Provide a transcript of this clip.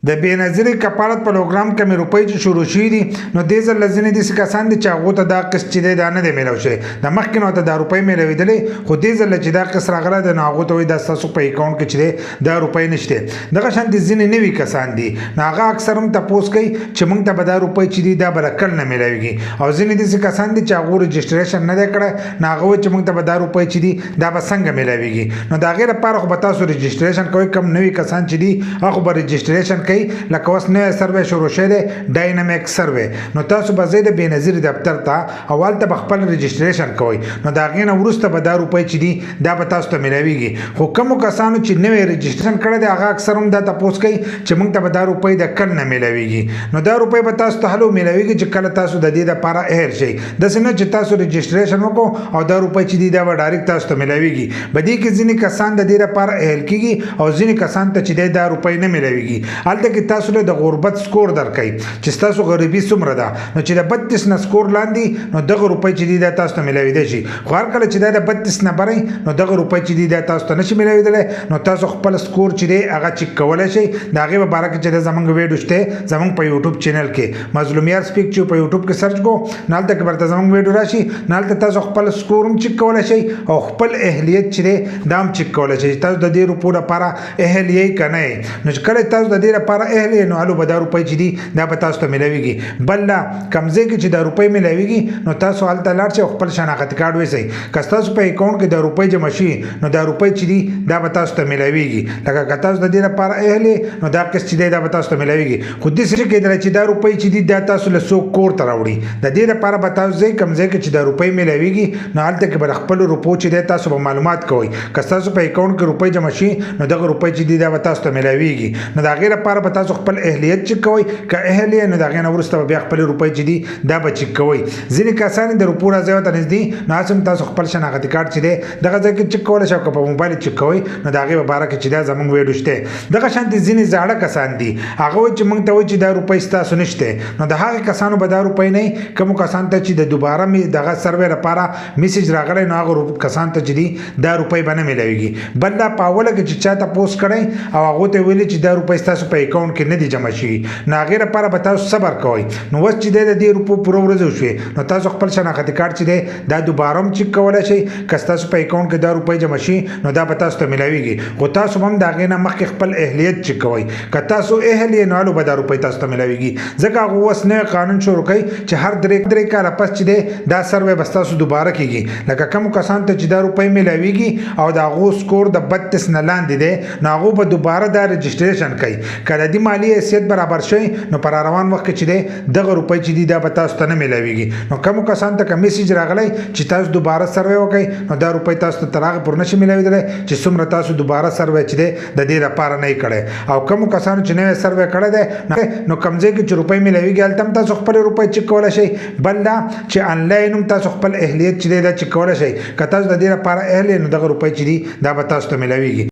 د بېنظیرې کفالت پروګرام کمې روپۍ چې شروع شوي دي نو دې ځل ځینې داسې کسان دي چې هغو ته دا قسط چې دی دا نه دی میلاو شوی د مخکې نو ته دا روپۍ میلاوېدلې خو دې ځل چې دا قسط راغلی دی نو هغو ته وایي دا ستاسو په اکاونټ کې چې دی دا روپۍ نشته دغه شانتې ځینې نوي کسان دي نو هغه اکثر هم تپوس کوي چې موږ ته به دا روپۍ چې دي دا به له کله نه میلاوېږي او ځینې داسې کسان دي چې هغو رجسټریشن نه دی کړی نو هغه وایي چې موږ ته به دا روپۍ چې دي دا به څنګه میلاوېږي نو د هغې لپاره خو به تاسو رجسټریشن کوئ کم نوي کسان چې دي هغه به رجسټریشن کوي لکه اوس نوی سروې شروع شوی دی ډاینامیک سروې نو تاسو به ځئ د بېنظیرې دفتر ته او هلته به خپل رجسټریشن کوئ نو د هغې نه وروسته به دا روپۍ چې دي دا به تاسو ته میلاویږي خو کومو کسانو چې نوی رجسټریشن کړی دی هغه اکثر هم دا تپوس کوي چې موږ ته به دا روپۍ د کل نه میلاویږي نو دا روپۍ به تاسو ته هلو میلاویږي چې کله تاسو د دې دپاره اهل شئ داسې نه چې تاسو رجسټریشن وکړو او دا روپۍ چې دي دا به ډایرکټ تاسو ته میلاویږي په دې کې ځینې کسان د دې دپاره اهل کېږي او ځینې کسان ته چې دی دا روپۍ نه میلاویږي هلته کې تاسو له د غربت سکور درکوي چې ستاسو غریبي څومره ده نو چې د 32 نه سکور لاندې نو دغه روپۍ چې دي دا تاسو ته میلاویدی شي خو هر کله چې دا د 32 نه بری نو دغه روپۍ چې دي دا تاسو ته نشي میلاویدلی نو تاسو خپل سکور چې دی هغه چک کولی شئ د هغې په باره کې چې دی زموږ ویډیو شته زموږ په یوټیوب چینل کې مظلومیار سپیک چې په یوټیوب کې سرچ کو نو هلته کې برته زموږ ویډیو راشي نو هلته تاسو خپل سکور هم چک کولی شئ او خپل اهلیت چې دی دا هم چک کولی شئ تاسو د دې روپو لپاره اهل یې که نه یې نو چې کله تاسو د دې لپاره اهل یې نو هلو به دا روپۍ چې دي دا به تاسو ته میلاویږي بل لا کوم ځای کې چې دا روپۍ میلاویږي نو تاسو هلته لاړ شئ او خپل شناختي کارډ ویسئ که ستاسو په اکاونټ کې دا روپۍ جمع شي نو دا روپۍ چې دي دا به تاسو ته میلاویږي لکه که تاسو د دې لپاره اهل یې نو دا قسط چې دی دا به تاسو ته میلاویږي خو داسې کېدلی چې دا روپۍ چې دي دا تاسو له څوک کور ته راوړي د دې لپاره به تاسو ځئ کوم ځای کې چې دا روپۍ میلاویږي نو هلته کې به د خپلو روپو چې دی تاسو به معلومات کوئ که ستاسو په اکاونټ کې روپۍ جمع شي نو دغه روپۍ چې دي دا به تاسو ته میلاویږي نو د هغې لپاره به تاسو خپل اهلیت چک کوئ که اهل یې نو د هغې نه وروسته به بیا خپلې روپۍ چې دي دا به چک کوئ ځینې کسان د روپو راځئ ورته نږدې نو هسې هم تاسو خپل شناختي کارډ چې دی دغه ځای کې چک کولی شئ او که په موبایل چک کوئ نو د هغې په باره کې چې دا زموږ ویډیو شته دغه شانتې ځینې زاړه کسان دي هغه وایي چې موږ ته وایي چې دا روپۍ ستاسو نشته نو د هغې کسانو به دا روپۍ نه کومو کسانو ته چې د دوباره دغه سروې لپاره میسج راغلی نو هغه کسانو ته چې دي دا روپۍ به نه میلاویږي بل دا په اوله کې چې چا ته پوسټ کړی او هغو ته ویلي چې دا روپۍ ستاسو په اکاونټ کې نه دي جمع شوي نو هغې لپاره به تاسو صبر کوئ نو اوس چې دی د دې روپو پوره ورځ وشوې نو تاسو خپل شناختي کارډ چې دی دا دوباره هم چک کولی شئ که ستاسو په اکاونټ کې دا روپۍ جمع شي نو دا به تاسو ته میلاویږي خو تاسو هم د هغې نه مخکې خپل اهلیت چک کوئ که تاسو اهل یې نو هلو به دا روپۍ تاسو ته میلاویږي ځکه هغه اوس نوی قانون شروع کوي چې هر درې کاله پس چې دی دا سروې به ستاسو دوباره کېږي لکه کومو کسانو ته چې دا روپۍ میلاویږي او د هغو سکور د 32 نه لاندې دی نو هغو به دوباره دا رجسټریشن کوي که د دې مالي حیثیت برابر شوی نو پر روان وخت کې چې دی دغه روپۍ چې دي دا به تاسو ته نه میلاویږي نو کومو کسانو ته که میسج راغلی چې تاسو دوباره سروې وکړئ نو دا روپۍ تاسو ته تر هغې پورې نشي میلاوېدلی چې څومره تاسو دوباره سروې چې دی د دې لپاره نه یې کړی او کومو کسانو چې نوی سروې کړی دی نو کوم ځای کې چې روپۍ میلاویږي هلته هم تاسو خپلې روپۍ چک کولی شئ بل دا چې آنلاین هم تاسو خپل اهلیت چې دی دا چک کولی شئ که تاسو د دې لپاره اهل یې نو دغه روپۍ چې دي دا به تاسو ته میلاویږي